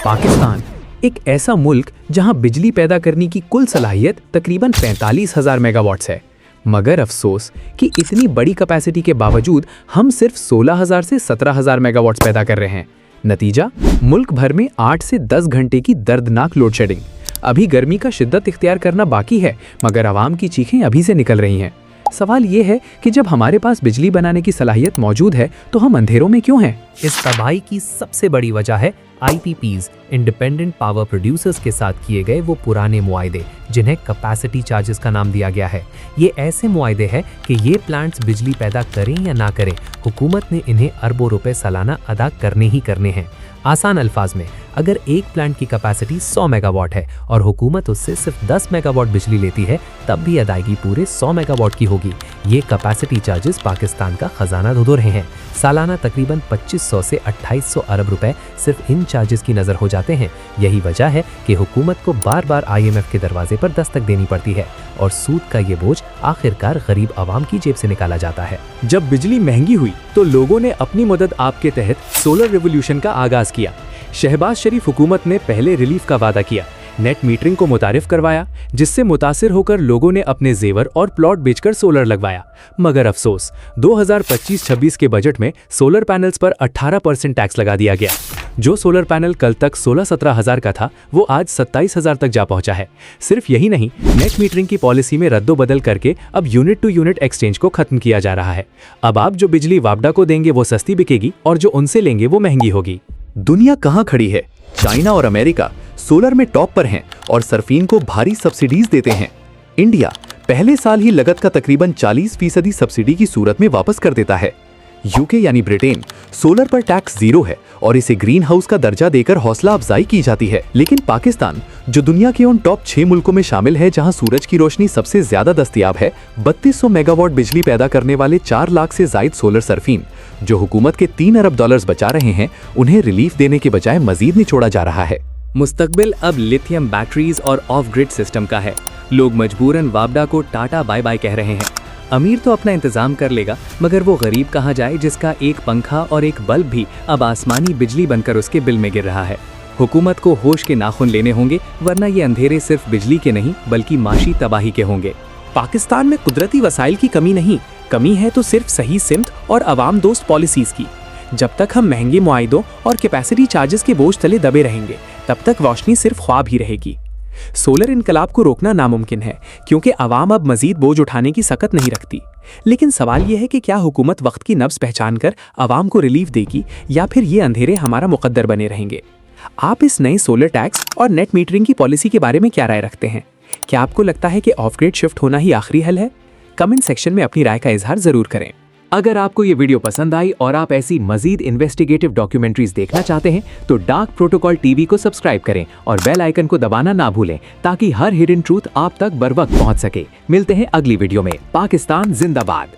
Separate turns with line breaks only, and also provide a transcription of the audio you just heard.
पाकिस्तान एक ऐसा मुल्क जहां बिजली पैदा करने की कुल सलाहियत तकरीबन 45,000 मेगावाट्स है, मगर अफसोस कि इतनी बड़ी कैपेसिटी के बावजूद हम सिर्फ 16,000 से 17,000 मेगावाट्स पैदा कर रहे हैं। नतीजा, मुल्क भर में 8 से 10 घंटे की दर्दनाक लोड शेडिंग। अभी गर्मी का शिद्दत इख्तियार करना बाकी है, मगर आवाम की चीखें अभी से निकल रही हैं। सवाल ये है कि जब हमारे पास बिजली बनाने की सलाहियत मौजूद है तो हम अंधेरों में क्यों हैं?
इस तबाही की सबसे बड़ी वजह है IPPs, इंडिपेंडेंट पावर प्रोड्यूसर्स के साथ किए गए वो पुराने मुआहदे जिन्हें कैपेसिटी चार्जेस का नाम दिया गया है। ये ऐसे मुआहदे हैं कि ये प्लांट्स बिजली पैदा करें या ना करें, हुकूमत ने इन्हें अरबों रुपए सालाना अदा करने ही करने हैं। आसान अल्फाज में, अगर एक प्लांट की कैपेसिटी 100 मेगावाट है और हुकूमत उससे सिर्फ 10 मेगावाट बिजली लेती है, तब भी अदायगी पूरे 100 मेगावाट की होगी। ये कैपेसिटी चार्जेस पाकिस्तान का खजाना धो रहे हैं। सालाना तकरीबन 2500 से 2800 अरब रुपए सिर्फ इन चार्जेस की नजर हो जाते हैं। यही वजह है कि हुकूमत को बार बार IMF के दरवाजे पर दस्तक देनी पड़ती है और सूद का ये बोझ आखिरकार गरीब आवाम की जेब से निकाला जाता है।
जब बिजली महंगी हुई तो लोगों ने अपनी मदद आप के तहत सोलर रिवॉल्यूशन का आगाज किया। शहबाज शरीफ हुकूमत ने पहले रिलीफ का वादा किया, नेट मीटरिंग को मुतारिफ करवाया, जिससे मुतासिर होकर लोगों ने अपने जेवर और प्लॉट बेचकर सोलर लगवाया। मगर अफसोस, 2025-26 के बजट में सोलर पैनल्स पर 18% टैक्स लगा दिया गया। जो सोलर पैनल कल तक 16-17 हज़ार का था, वो आज 27,000 तक जा पहुंचा है। सिर्फ यही नहीं, नेट मीटरिंग की पॉलिसी में रद्दोबदल करके अब यूनिट टू यूनिट एक्सचेंज को खत्म किया जा रहा है। अब आप जो बिजली वापडा को देंगे वो सस्ती बिकेगी और जो उनसे लेंगे वो महंगी होगी।
दुनिया कहां खड़ी है? चाइना और अमेरिका सोलर में टॉप पर हैं और सर्फिन को भारी सब्सिडीज देते हैं। इंडिया पहले साल ही लागत का तकरीबन 40% सब्सिडी की सूरत में वापस कर देता है। यूके यानी ब्रिटेन सोलर पर टैक्स 0 है और इसे ग्रीन हाउस का दर्जा देकर हौसला अफजाई की जाती है। लेकिन पाकिस्तान, जो दुनिया के उन टॉप 6 मुल्कों में शामिल है जहां सूरज की रोशनी सबसे ज्यादा दस्तयाब है, 3200 मेगावाट बिजली पैदा करने वाले 4 लाख से जायद सोलर सर्फिन, जो हुकूमत के 3 अरब डॉलर्स बचा रहे हैं, उन्हें रिलीफ देने के बजाय मजीद निचोड़ा जा रहा है।
मुस्तकबिल अब लिथियम बैटरीज और ऑफ ग्रिड सिस्टम का है। लोग मजबूरन वापडा को टाटा बाय बाय कह रहे हैं। अमीर तो अपना इंतजाम कर लेगा, मगर वो गरीब कहाँ जाए जिसका एक पंखा और एक बल्ब भी अब आसमानी बिजली बनकर उसके बिल में गिर रहा है। हुकूमत को होश के नाखून लेने होंगे, वरना ये अंधेरे सिर्फ बिजली के नहीं बल्कि माशी तबाही के होंगे। पाकिस्तान में कुदरती वसाइल की कमी नहीं, कमी है तो सिर्फ सही सिमत और अवाम दोस्त पॉलिसीज की। जब तक हम महंगे मुआहिदों और कैपेसिटी चार्जेस के बोझ तले दबे रहेंगे, तब तक रोशनी सिर्फ ख्वाब ही रहेगी। सोलर इनकलाब को रोकना नामुमकिन है, क्योंकि अवाम अब मजीद बोझ उठाने की सकत नहीं रखती। लेकिन सवाल यह है कि क्या हुकूमत वक्त की नब्ज पहचान कर अवाम को रिलीफ देगी, या फिर ये अंधेरे हमारा मुकद्दर बने रहेंगे? आप इस नए सोलर टैक्स और नेट मीटरिंग की पॉलिसी के बारे में क्या राय रखते हैं? क्या आपको लगता है कि ऑफ ग्रिड शिफ्ट होना ही आखिरी हल है? कमेंट सेक्शन में अपनी राय का इजहार जरूर करें। अगर आपको ये वीडियो पसंद आई और आप ऐसी मजीद इन्वेस्टिगेटिव डॉक्यूमेंट्रीज देखना चाहते हैं तो डार्क प्रोटोकॉल TV को सब्सक्राइब करें और बेल आइकन को दबाना ना भूलें, ताकि हर हिडन ट्रूथ आप तक बर वक्त पहुंच सके। मिलते हैं अगली वीडियो में। पाकिस्तान जिंदाबाद।